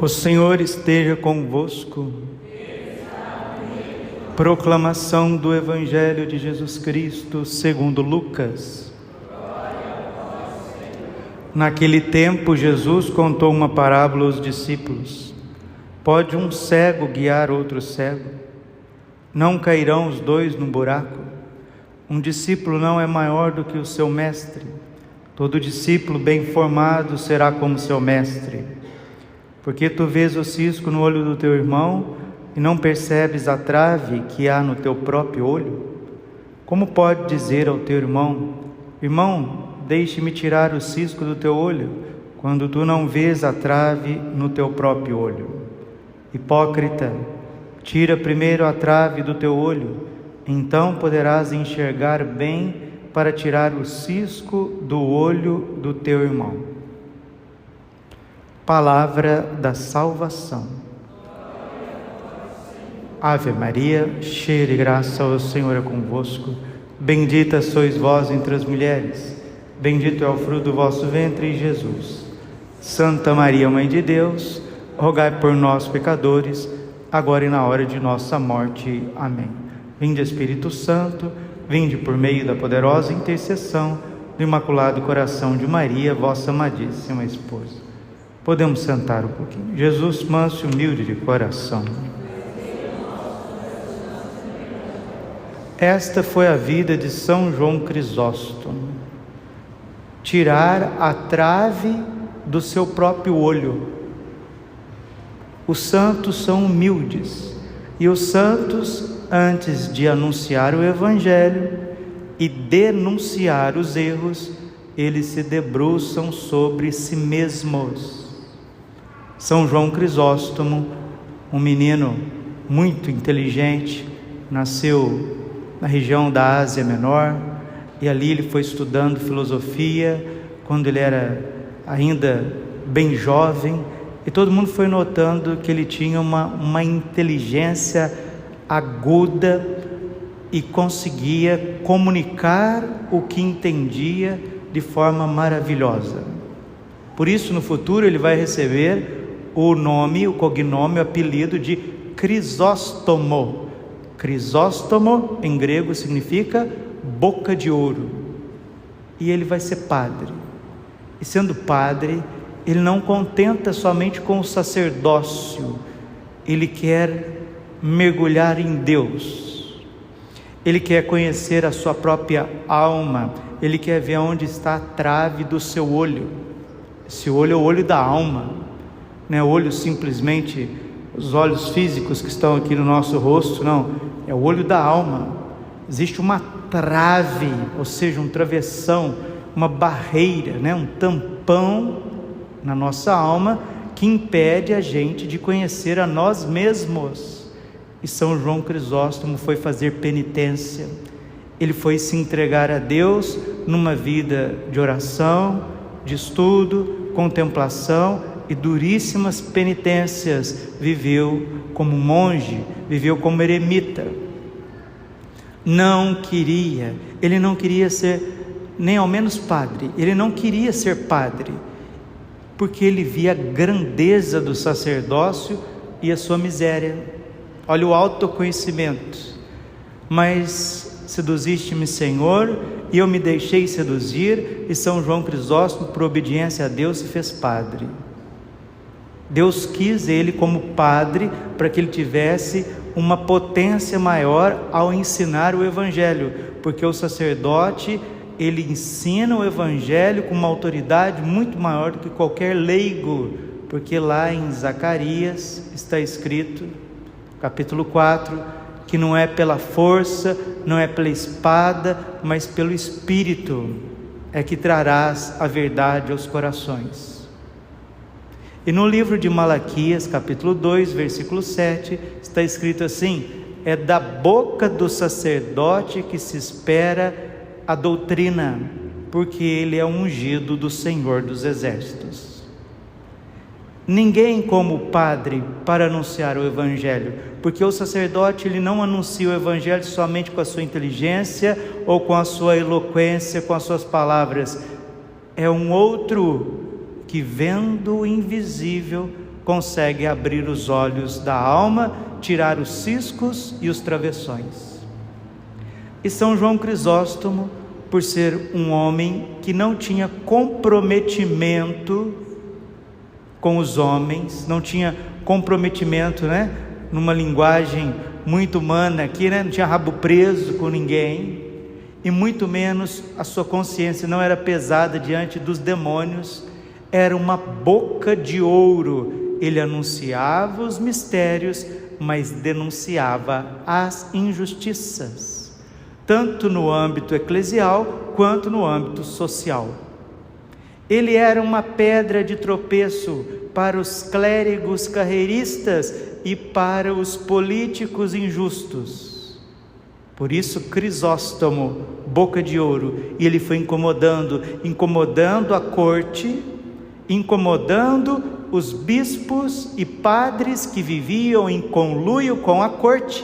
O Senhor esteja convosco. Proclamação do Evangelho de Jesus Cristo segundo Lucas. Naquele tempo, Jesus contou uma parábola aos discípulos. Pode um cego guiar outro cego? Não cairão os dois no buraco? Um discípulo não é maior do que o seu mestre. Todo discípulo bem formado será como seu mestre. Porque tu vês o cisco no olho do teu irmão e não percebes a trave que há no teu próprio olho? Como pode dizer ao teu irmão: irmão, deixe-me tirar o cisco do teu olho, quando tu não vês a trave no teu próprio olho? Hipócrita, tira primeiro a trave do teu olho, então poderás enxergar bem para tirar o cisco do olho do teu irmão. Palavra da salvação. Ave Maria, cheia de graça, o Senhor é convosco. Bendita sois vós entre as mulheres, bendito é o fruto do vosso ventre, Jesus. Santa Maria, Mãe de Deus, rogai por nós, pecadores, agora e na hora de nossa morte. Amém. Vinde, Espírito Santo, vinde por meio da poderosa intercessão do Imaculado Coração de Maria, vossa amadíssima esposa. Podemos sentar um pouquinho. Jesus, manso e humilde de coração. Esta foi a vida de São João Crisóstomo. Tirar a trave do seu próprio olho. Os santos são humildes. E os santos, antes de anunciar o Evangelho e denunciar os erros, eles se debruçam sobre si mesmos. São João Crisóstomo, um menino muito inteligente, nasceu na região da Ásia Menor, e ali ele foi estudando filosofia, quando ele era ainda bem jovem, e todo mundo foi notando que ele tinha uma inteligência aguda e conseguia comunicar o que entendia de forma maravilhosa. Por isso, no futuro, ele vai receber o nome, o cognome, o apelido de Crisóstomo. Crisóstomo, em grego, significa boca de ouro. E ele vai ser padre. E sendo padre, ele não contenta somente com o sacerdócio. Ele quer mergulhar em Deus. Ele quer conhecer a sua própria alma. Ele quer ver onde está a trave do seu olho. Esse olho é o olho da alma. Não é olho simplesmente os olhos físicos que estão aqui no nosso rosto, não. É o olho da alma. Existe uma trave, ou seja, um travessão, uma barreira, um tampão na nossa alma que impede a gente de conhecer a nós mesmos. E São João Crisóstomo foi fazer penitência. Ele foi se entregar a Deus numa vida de oração, de estudo, contemplação e duríssimas penitências. Viveu como monge, viveu como eremita. Ele não queria ser nem ao menos padre. Ele não queria ser padre, porque ele via a grandeza do sacerdócio e a sua miséria. Olha o autoconhecimento. Mas seduziste-me, Senhor, e eu me deixei seduzir, e São João Crisóstomo, por obediência a Deus, se fez padre. Deus quis ele como padre para que ele tivesse uma potência maior ao ensinar o Evangelho, porque o sacerdote, ele ensina o Evangelho com uma autoridade muito maior do que qualquer leigo, porque lá em Zacarias está escrito, capítulo 4, que não é pela força, não é pela espada, mas pelo Espírito é que trarás a verdade aos corações. E no livro de Malaquias, capítulo 2, versículo 7, está escrito assim: é da boca do sacerdote que se espera a doutrina, porque ele é ungido do Senhor dos Exércitos. Ninguém como o padre para anunciar o Evangelho, porque o sacerdote ele não anuncia o Evangelho somente com a sua inteligência ou com a sua eloquência, com as suas palavras. É um outro que, vendo o invisível, consegue abrir os olhos da alma, tirar os ciscos e os travessões. E São João Crisóstomo, por ser um homem que não tinha comprometimento com os homens, não tinha comprometimento, numa linguagem muito humana aqui, não tinha rabo preso com ninguém, e muito menos a sua consciência não era pesada diante dos demônios, era uma boca de ouro. Ele anunciava os mistérios, mas denunciava as injustiças, tanto no âmbito eclesial quanto no âmbito social. Ele era uma pedra de tropeço para os clérigos carreiristas e para os políticos injustos. Por isso Crisóstomo, boca de ouro, e ele foi incomodando a corte, incomodando os bispos e padres que viviam em conluio com a corte,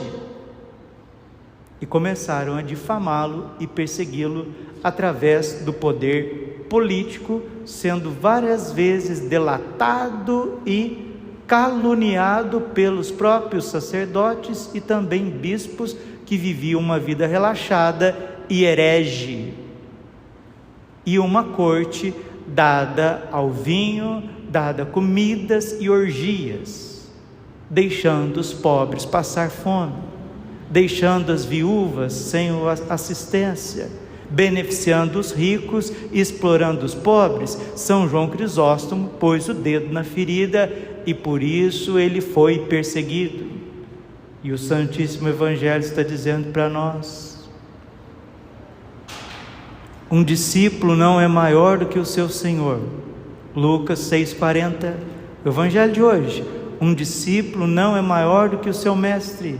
e começaram a difamá-lo e persegui-lo através do poder político, sendo várias vezes delatado e caluniado pelos próprios sacerdotes e também bispos que viviam uma vida relaxada e herege, e uma corte dada ao vinho, dada a comidas e orgias, deixando os pobres passar fome, deixando as viúvas sem assistência, beneficiando os ricos e explorando os pobres. São João Crisóstomo pôs o dedo na ferida e por isso ele foi perseguido. E o Santíssimo Evangelho está dizendo para nós: um discípulo não é maior do que o seu Senhor. Lucas 6,40, o Evangelho de hoje. Um discípulo não é maior do que o seu mestre.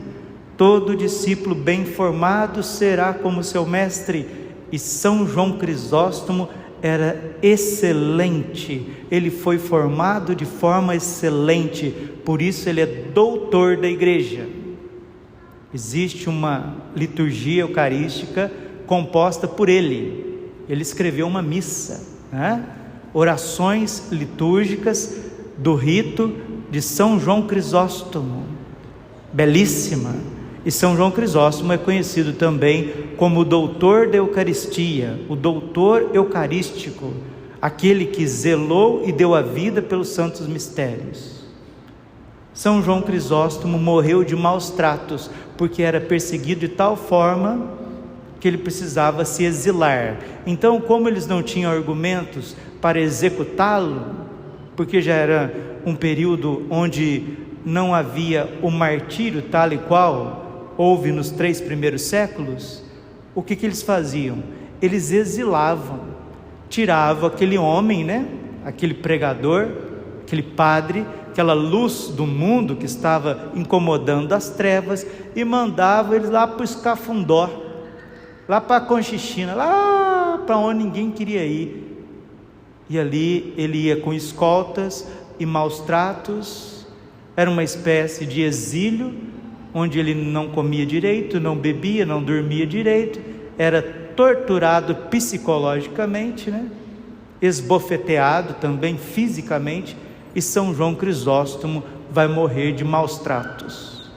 Todo discípulo bem formado será como seu mestre. E São João Crisóstomo era excelente, ele foi formado de forma excelente, por isso ele é doutor da igreja. Existe uma liturgia eucarística composta por ele. Ele escreveu uma missa, orações litúrgicas do rito de São João Crisóstomo, belíssima. E São João Crisóstomo é conhecido também como o doutor da Eucaristia, o doutor eucarístico, aquele que zelou e deu a vida pelos santos mistérios. São João Crisóstomo morreu de maus tratos, porque era perseguido de tal forma que ele precisava se exilar. Então, como eles não tinham argumentos para executá-lo, porque já era um período onde não havia o martírio tal e qual houve nos 3 primeiros séculos, o que eles faziam? Eles exilavam, tiravam aquele homem, aquele pregador, aquele padre, aquela luz do mundo que estava incomodando as trevas, e mandavam eles lá para o Escafundó, lá para a Conchichina, lá para onde ninguém queria ir. E ali ele ia com escoltas e maus tratos. Era uma espécie de exílio, onde ele não comia direito, não bebia, não dormia direito, era torturado psicologicamente, esbofeteado também fisicamente, e São João Crisóstomo vai morrer de maus tratos.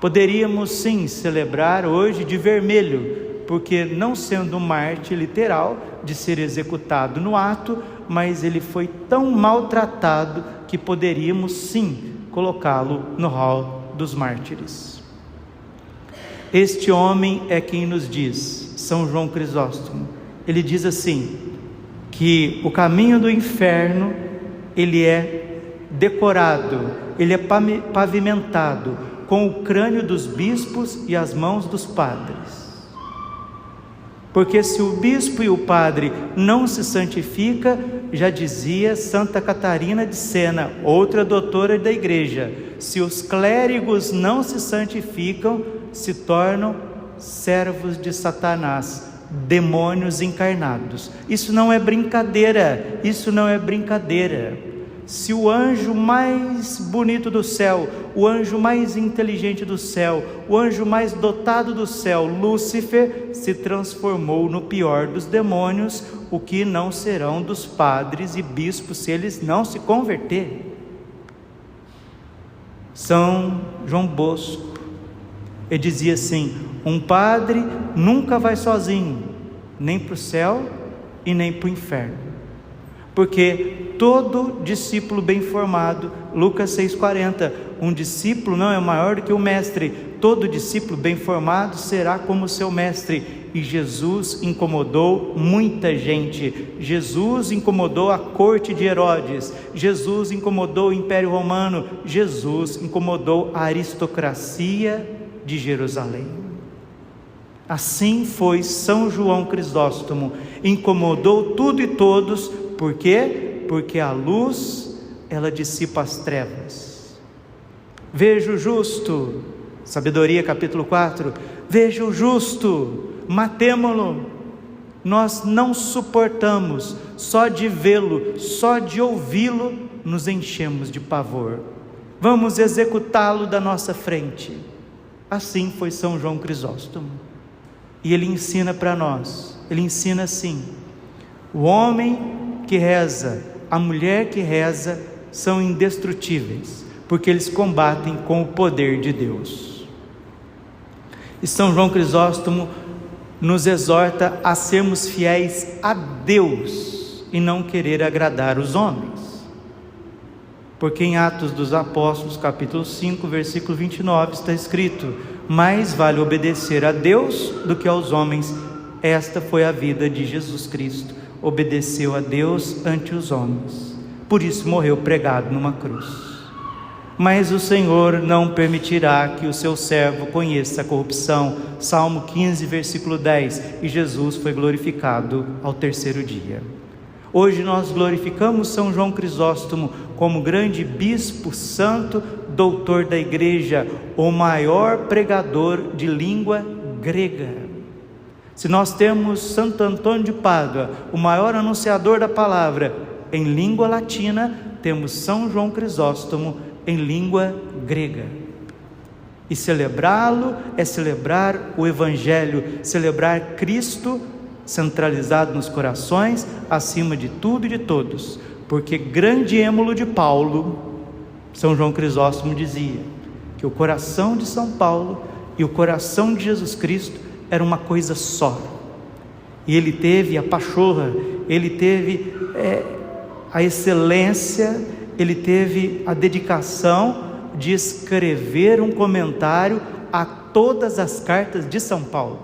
Poderíamos sim celebrar hoje de vermelho, porque não sendo um mártir literal de ser executado no ato, mas ele foi tão maltratado que poderíamos sim colocá-lo no hall dos mártires. Este homem é quem nos diz, São João Crisóstomo, ele diz assim, que o caminho do inferno, ele é decorado, ele é pavimentado com o crânio dos bispos e as mãos dos padres. Porque se o bispo e o padre não se santifica, já dizia Santa Catarina de Sena, outra doutora da igreja, se os clérigos não se santificam, se tornam servos de Satanás, demônios encarnados. Isso não é brincadeira, isso não é brincadeira. se o anjo mais bonito do céu, o anjo mais inteligente do céu, o anjo mais dotado do céu, Lúcifer, se transformou no pior dos demônios, o que não serão dos padres e bispos se eles não se converterem? São João Bosco, ele dizia assim: um padre nunca vai sozinho, nem para o céu e nem para o inferno, porque todo discípulo bem formado, Lucas 6,40, um discípulo não é maior do que o mestre, todo discípulo bem formado será como seu mestre. E Jesus incomodou muita gente, Jesus incomodou a corte de Herodes, Jesus incomodou o Império Romano, Jesus incomodou a aristocracia de Jerusalém. Assim foi São João Crisóstomo, incomodou tudo e todos. Por quê? Porque a luz, ela dissipa as trevas. Veja o justo, Sabedoria capítulo 4, veja o justo, matemo-lo. Nós não suportamos, só de vê-lo, só de ouvi-lo, nos enchemos de pavor. Vamos executá-lo da nossa frente. Assim foi São João Crisóstomo. E ele ensina para nós, ele ensina assim: o homem que reza, a mulher que reza, são indestrutíveis, porque eles combatem com o poder de Deus. E São João Crisóstomo nos exorta a sermos fiéis a Deus e não querer agradar os homens, porque em Atos dos Apóstolos capítulo 5 versículo 29 está escrito: mais vale obedecer a Deus do que aos homens. Esta foi a vida de Jesus Cristo, obedeceu a Deus ante os homens, por isso morreu pregado numa cruz. Mas o Senhor não permitirá que o seu servo conheça a corrupção. Salmo 15 versículo 10. E Jesus foi glorificado ao terceiro dia. Hoje nós glorificamos São João Crisóstomo como grande bispo santo, doutor da igreja, o maior pregador de língua grega. Se nós temos Santo Antônio de Pádua, o maior anunciador da palavra, em língua latina, temos São João Crisóstomo em língua grega. E celebrá-lo é celebrar o Evangelho, celebrar Cristo centralizado nos corações, acima de tudo e de todos, porque grande êmulo de Paulo, São João Crisóstomo dizia que o coração de São Paulo e o coração de Jesus Cristo era uma coisa só, e ele teve a pachorra, ele teve a excelência, ele teve a dedicação de escrever um comentário a todas as cartas de São Paulo,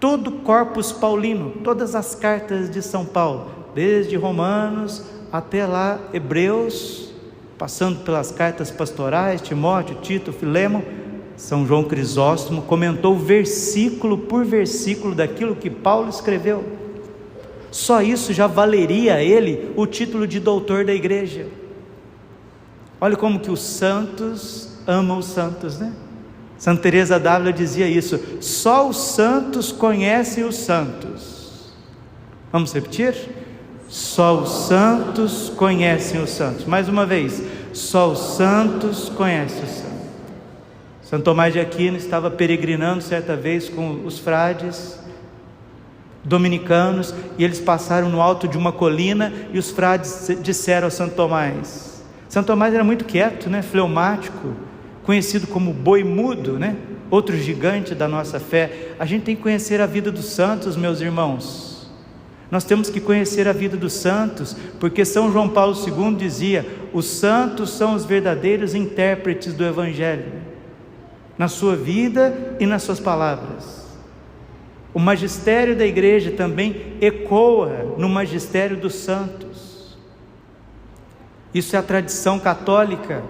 todo o corpus paulino, todas as cartas de São Paulo, desde Romanos até lá Hebreus, passando pelas cartas pastorais, Timóteo, Tito, Filemão. São João Crisóstomo comentou versículo por versículo daquilo que Paulo escreveu. Só isso já valeria a ele o título de doutor da igreja. Olha como que os santos amam os santos, né? Santa Teresa d'Ávila dizia isso: só os santos conhecem os santos. Vamos repetir? Só os santos conhecem os santos. Mais uma vez, só os santos conhecem os santos. Santo Tomás de Aquino estava peregrinando certa vez com os frades dominicanos, e eles passaram no alto de uma colina, e os frades disseram a Santo Tomás. Santo Tomás era muito quieto, né? Fleumático, conhecido como boi mudo, né? Outro gigante da nossa fé. A gente tem que conhecer a vida dos santos, meus irmãos. Nós temos que conhecer a vida dos santos, porque São João Paulo II dizia: os santos são os verdadeiros intérpretes do Evangelho, na sua vida e nas suas palavras. O magistério da igreja também ecoa no magistério dos santos. Isso é a tradição católica.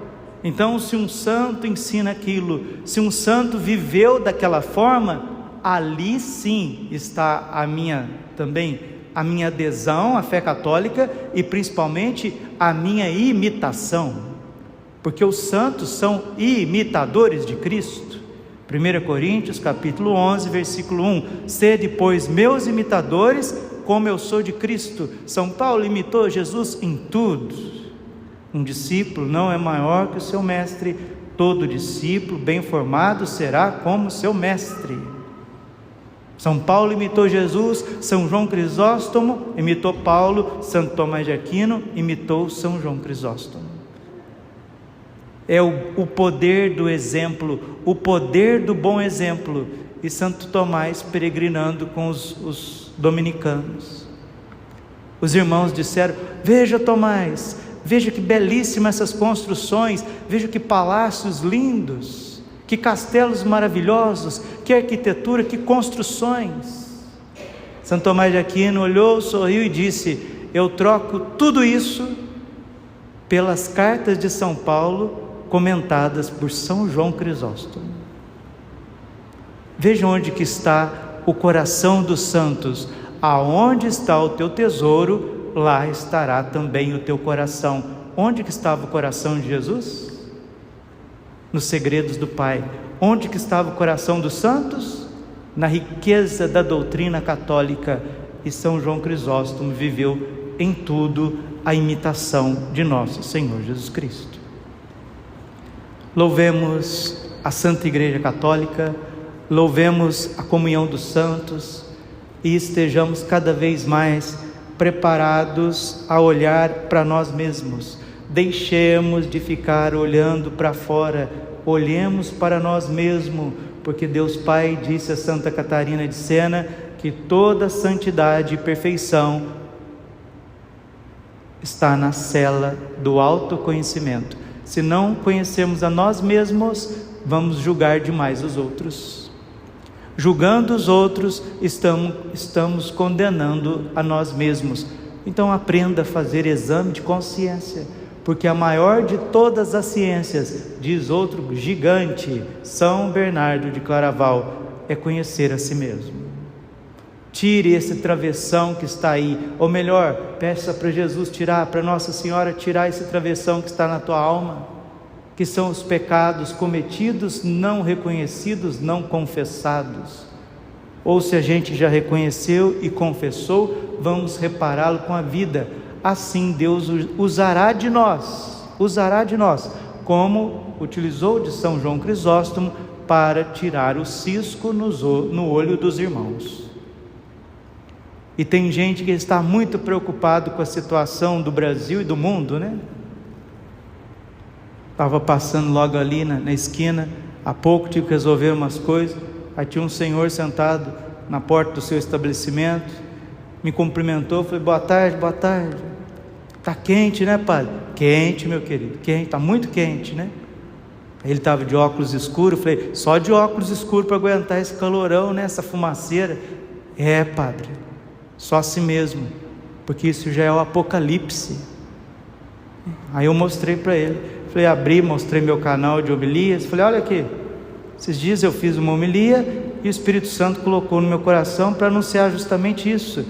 Então, se um santo ensina aquilo, se um santo viveu daquela forma, ali sim está a minha adesão à fé católica, e principalmente a minha imitação, porque os santos são imitadores de Cristo. 1 Coríntios capítulo 11 versículo 1: sede pois meus imitadores, como eu sou de Cristo. São Paulo imitou Jesus em tudo. Um discípulo não é maior que o seu mestre. Todo discípulo bem formado será como seu mestre. São Paulo imitou Jesus, São João Crisóstomo imitou Paulo, Santo Tomás de Aquino imitou São João Crisóstomo. É o poder do exemplo, o poder do bom exemplo. E Santo Tomás peregrinando com os dominicanos. Os irmãos disseram: veja, Tomás, veja que belíssimas essas construções, veja que palácios lindos, que castelos maravilhosos, que arquitetura, que construções. Santo Tomás de Aquino olhou, sorriu e disse: eu troco tudo isso pelas cartas de São Paulo comentadas por São João Crisóstomo. Veja onde que está o coração dos santos. Aonde está o teu tesouro, lá estará também o teu coração. Onde que estava o coração de Jesus? Nos segredos do Pai. Onde que estava o coração dos santos? Na riqueza da doutrina católica. E São João Crisóstomo viveu em tudo a imitação de nosso Senhor Jesus Cristo. Louvemos a Santa Igreja Católica, louvemos a comunhão dos santos e estejamos cada vez mais preparados a olhar para nós mesmos. Deixemos de ficar olhando para fora, olhemos para nós mesmos, porque Deus Pai disse a Santa Catarina de Sena que toda santidade e perfeição está na cela do autoconhecimento. Se não conhecemos a nós mesmos, vamos julgar demais os outros. Julgando os outros, estamos condenando a nós mesmos. Então aprenda a fazer exame de consciência, porque a maior de todas as ciências, diz outro gigante, São Bernardo de Claraval, é conhecer a si mesmo. Tire esse travessão que está aí, ou melhor, peça para Jesus tirar, para Nossa Senhora tirar esse travessão que está na tua alma, que são os pecados cometidos, não reconhecidos, não confessados. Ou se a gente já reconheceu e confessou, vamos repará-lo com a vida. Assim Deus usará de nós, como utilizou de São João Crisóstomo para tirar o cisco no olho dos irmãos. E tem gente que está muito preocupado com a situação do Brasil e do mundo, né? Estava passando logo ali na esquina, há pouco tive que resolver umas coisas, aí tinha um senhor sentado na porta do seu estabelecimento, me cumprimentou, falei: boa tarde, está quente, né, padre? Quente, meu querido, quente, está muito quente, né? Ele estava de óculos escuros, falei: só de óculos escuros para aguentar esse calorão, né, essa fumaceira? É, padre, só assim mesmo, porque isso já é o Apocalipse. Aí eu mostrei para ele, falei, mostrei meu canal de homilias, falei: olha aqui, esses dias eu fiz uma homilia e o Espírito Santo colocou no meu coração para anunciar justamente isso,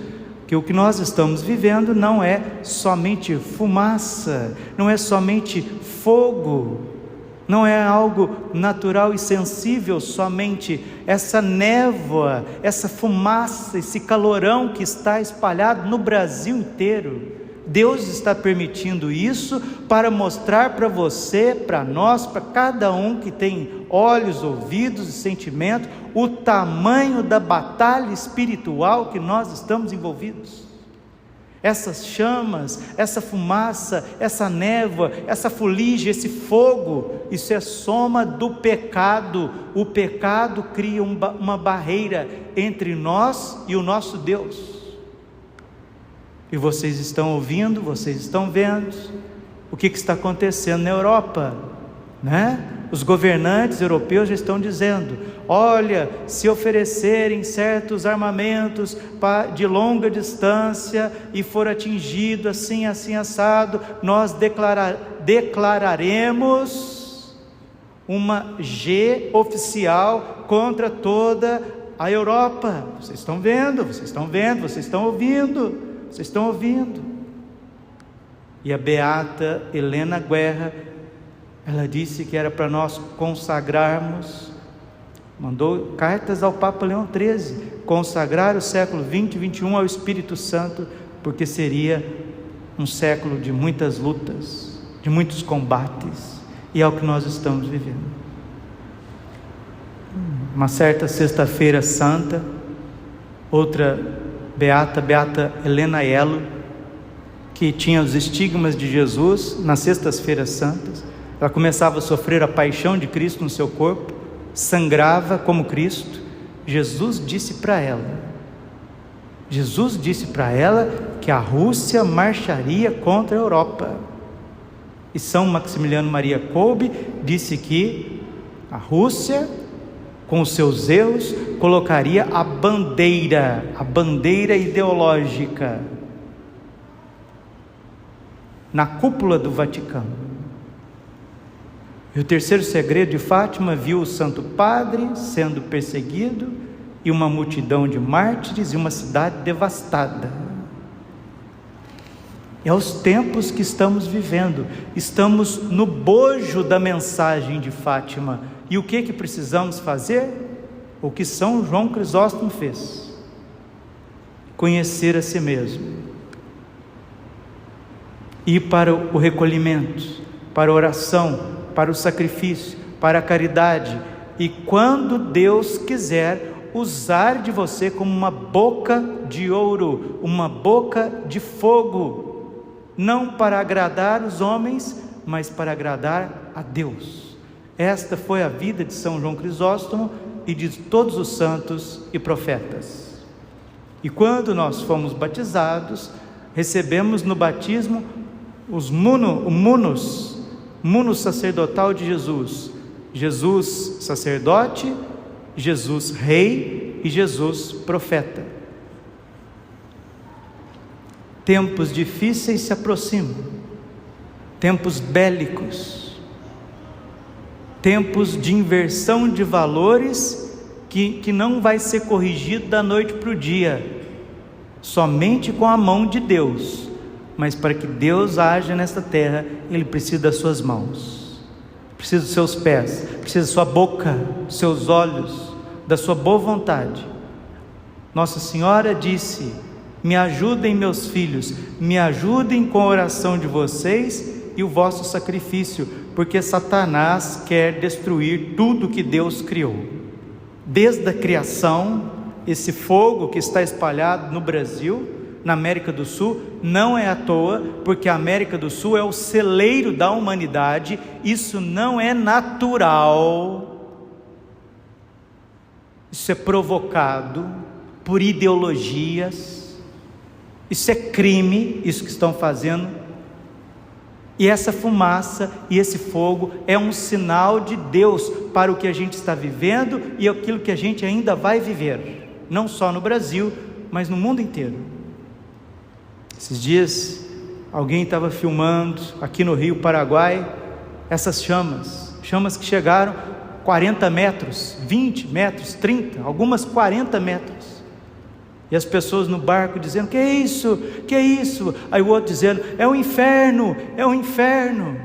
que o que nós estamos vivendo não é somente fumaça, não é somente fogo, não é algo natural e sensível somente, essa névoa, essa fumaça, esse calorão que está espalhado no Brasil inteiro. Deus está permitindo isso para mostrar para você, para nós, para cada um que tem olhos, ouvidos e sentimentos, o tamanho da batalha espiritual que nós estamos envolvidos. Essas chamas, essa fumaça, essa névoa, essa fuligem, esse fogo, isso é soma do pecado. O pecado cria uma barreira entre nós e o nosso Deus. E vocês estão ouvindo, vocês estão vendo o que está acontecendo na Europa, né? Os governantes europeus já estão dizendo: olha, se oferecerem certos armamentos de longa distância e for atingido assim, assado, nós declararemos uma G oficial contra toda a Europa. Vocês estão vendo, vocês estão ouvindo. E a beata Helena Guerra, ela disse que era para nós consagrarmos, mandou cartas ao Papa Leão XIII, consagrar o século 20 e 21 ao Espírito Santo, porque seria um século de muitas lutas. de muitos combates, e é o que nós estamos vivendo. Uma certa sexta-feira santa, outra beata Helena Elo, que tinha os estigmas de Jesus nas sextas-feiras santas, ela começava a sofrer a paixão de Cristo no seu corpo, sangrava como Cristo. Jesus disse para ela que a Rússia marcharia contra a Europa. E São Maximiliano Maria Kolbe disse que a Rússia, com os seus erros, colocaria a bandeira ideológica na cúpula do Vaticano. E o terceiro segredo de Fátima viu o Santo Padre sendo perseguido, e uma multidão de mártires, e uma cidade devastada. É os tempos que estamos vivendo, estamos no bojo da mensagem de Fátima. E o que precisamos fazer? O que São João Crisóstomo fez: conhecer a si mesmo, ir para o recolhimento, para a oração, para o sacrifício, para a caridade, e quando Deus quiser, usar de você como uma boca de ouro, uma boca de fogo, não para agradar os homens, mas para agradar a Deus. Esta foi a vida de São João Crisóstomo e de todos os santos e profetas. E quando nós fomos batizados, recebemos no batismo o munus sacerdotal de Jesus: Jesus sacerdote, Jesus rei e Jesus profeta. Tempos difíceis se aproximam, tempos bélicos, tempos de inversão de valores que não vai ser corrigido da noite para o dia, somente com a mão de Deus. Mas para que Deus haja nesta terra, Ele precisa das suas mãos, precisa dos seus pés, precisa da sua boca, dos seus olhos, da sua boa vontade. Nossa Senhora disse: me ajudem, meus filhos, me ajudem com a oração de vocês e o vosso sacrifício, porque Satanás quer destruir tudo que Deus criou. Desde a criação, esse fogo que está espalhado no Brasil, na América do Sul, não é à toa, porque a América do Sul é o celeiro da humanidade. Isso não é natural, isso é provocado por ideologias, isso é crime, isso que estão fazendo. E essa fumaça e esse fogo é um sinal de Deus para o que a gente está vivendo e aquilo que a gente ainda vai viver, não só no Brasil, mas no mundo inteiro. Esses dias, alguém estava filmando aqui no Rio Paraguai, essas chamas que chegaram 40 metros, 20 metros, 30, algumas 40 metros, e as pessoas no barco dizendo: que é isso, que é isso? Aí o outro dizendo: é o inferno, é o inferno.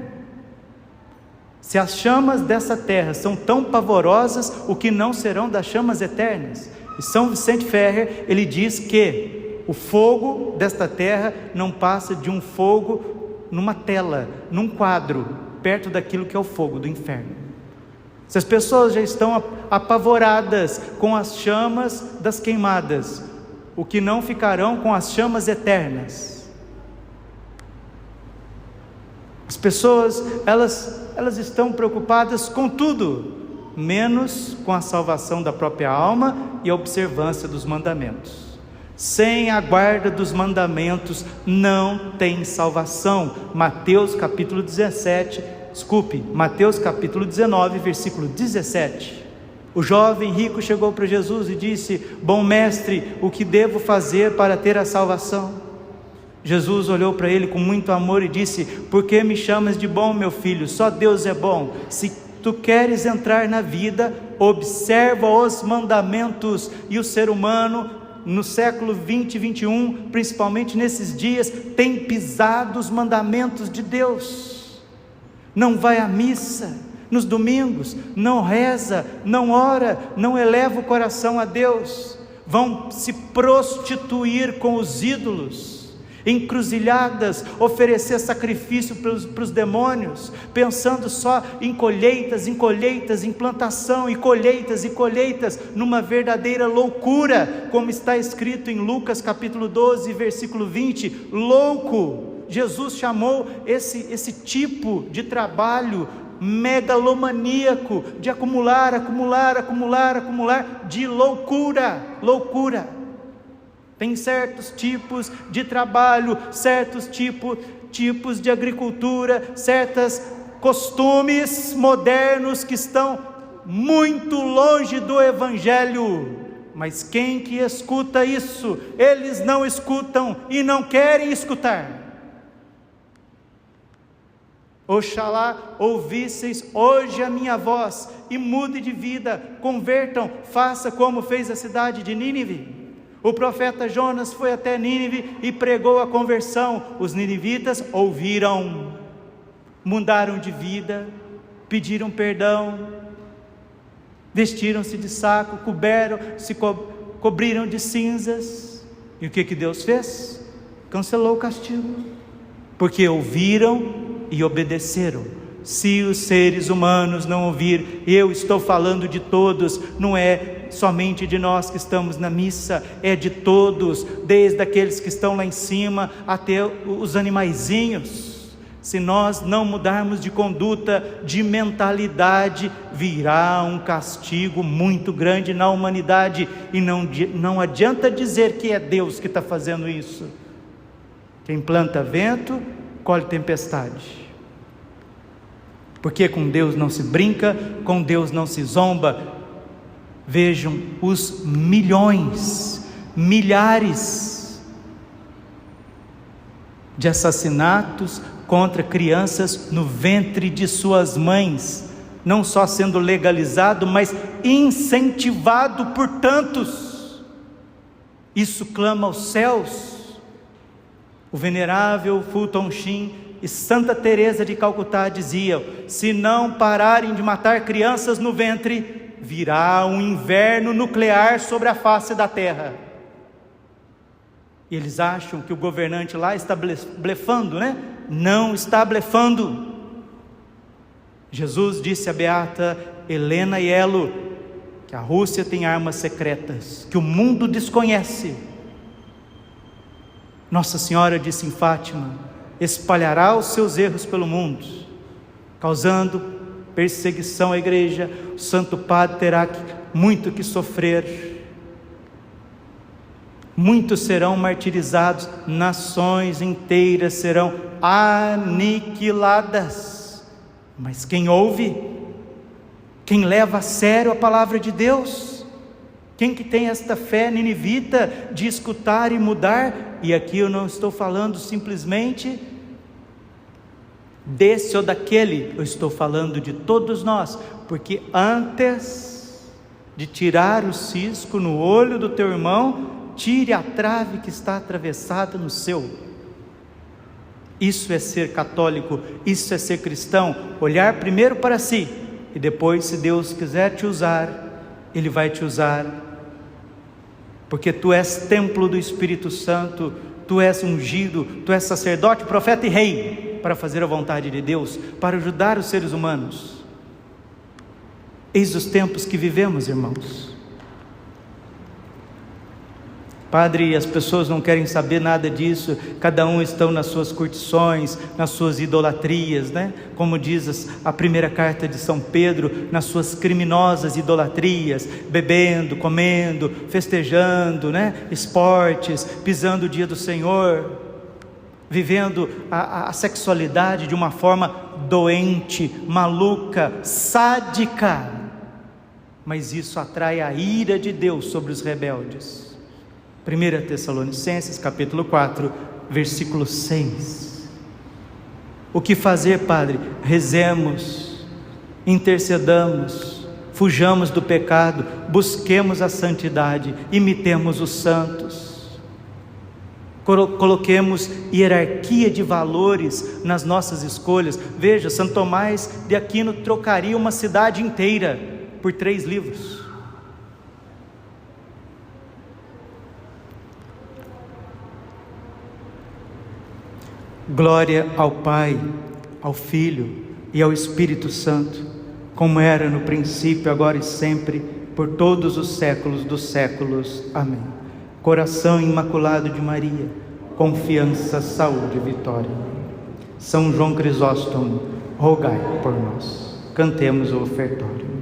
Se as chamas dessa terra são tão pavorosas, o que não serão das chamas eternas? E São Vicente Ferrer, ele diz que o fogo desta terra não passa de um fogo numa tela, num quadro, perto daquilo que é o fogo do inferno. Se as pessoas já estão apavoradas com as chamas das queimadas, o que não ficarão com as chamas eternas? As pessoas, elas estão preocupadas com tudo, menos com a salvação da própria alma e a observância dos mandamentos. Sem a guarda dos mandamentos não tem salvação. Mateus capítulo 19, versículo 17. O jovem rico chegou para Jesus e disse: bom mestre, o que devo fazer para ter a salvação? Jesus olhou para ele com muito amor e disse: por que me chamas de bom, meu filho? Só Deus é bom. Se tu queres entrar na vida, observa os mandamentos. E o ser humano, no século 20 e 21, principalmente nesses dias, tem pisado os mandamentos de Deus. Não vai à missa nos domingos, não reza, não ora, não eleva o coração a Deus, vão se prostituir com os ídolos. encruzilhadas, oferecer sacrifício para os demônios, pensando só em colheitas, em plantação, e colheitas, numa verdadeira loucura, como está escrito em Lucas capítulo 12, versículo 20, louco. Jesus chamou esse tipo de trabalho megalomaníaco, de acumular, de loucura. Tem certos tipos de trabalho, certos tipos de agricultura, certos costumes modernos que estão muito longe do Evangelho. Mas quem que escuta isso? Eles não escutam e não querem escutar. Oxalá ouvisseis hoje a minha voz e mude de vida, convertam, faça como fez a cidade de Nínive. O profeta Jonas foi até Nínive e pregou a conversão. Os ninivitas ouviram, mudaram de vida, pediram perdão, vestiram-se de saco, cobriram de cinzas. E o que Deus fez? Cancelou o castigo, porque ouviram e obedeceram. Se os seres humanos não ouvirem, eu estou falando de todos, não é somente de nós que estamos na missa, é de todos, desde aqueles que estão lá em cima até os animaizinhos. Se nós não mudarmos de conduta, de mentalidade, virá um castigo muito grande na humanidade, e não adianta dizer que é Deus que está fazendo isso. Quem planta vento, colhe tempestade. Porque com Deus não se brinca, com Deus não se zomba. Vejam os milhões, milhares de assassinatos contra crianças no ventre de suas mães, não só sendo legalizado, mas incentivado por tantos. Isso clama aos céus. O venerável Fulton Sheen e Santa Teresa de Calcutá diziam: se não pararem de matar crianças no ventre, virá um inverno nuclear sobre a face da terra. E eles acham que o governante lá está blefando, né? Não está blefando. Jesus disse a beata Helena Iello que a Rússia tem armas secretas que o mundo desconhece. Nossa Senhora disse em Fátima: espalhará os seus erros pelo mundo, causando perseguição à igreja. O Santo Padre terá muito que sofrer, muitos serão martirizados, nações inteiras serão aniquiladas. Mas quem ouve, quem leva a sério a palavra de Deus, quem que tem esta fé ninivita de escutar e mudar? E aqui eu não estou falando simplesmente desse ou daquele, eu estou falando de todos nós, porque antes de tirar o cisco no olho do teu irmão, tire a trave que está atravessada no seu. Isso é ser católico, isso é ser cristão, olhar primeiro para si, e depois, se Deus quiser te usar, Ele vai te usar, porque tu és templo do Espírito Santo, tu és ungido, tu és sacerdote, profeta e rei, para fazer a vontade de Deus, para ajudar os seres humanos. Eis os tempos que vivemos, irmãos. Padre, as pessoas não querem saber nada disso, cada um estão nas suas curtições, nas suas idolatrias, né? Como diz a primeira carta de São Pedro, nas suas criminosas idolatrias, bebendo, comendo, festejando, né? Esportes, pisando o dia do Senhor, vivendo a sexualidade de uma forma doente, maluca, sádica, mas isso atrai a ira de Deus sobre os rebeldes. 1 Tessalonicenses capítulo 4, versículo 6. O que fazer, Padre? Rezemos, intercedamos, fujamos do pecado, busquemos a santidade, imitemos os santos, coloquemos hierarquia de valores nas nossas escolhas. Veja, Santo Tomás de Aquino trocaria uma cidade inteira por 3 livros. Glória ao Pai, ao Filho e ao Espírito Santo, como era no princípio, agora e sempre, por todos os séculos dos séculos. Amém. Coração Imaculado de Maria, confiança, saúde e vitória. São João Crisóstomo, rogai por nós. Cantemos o ofertório.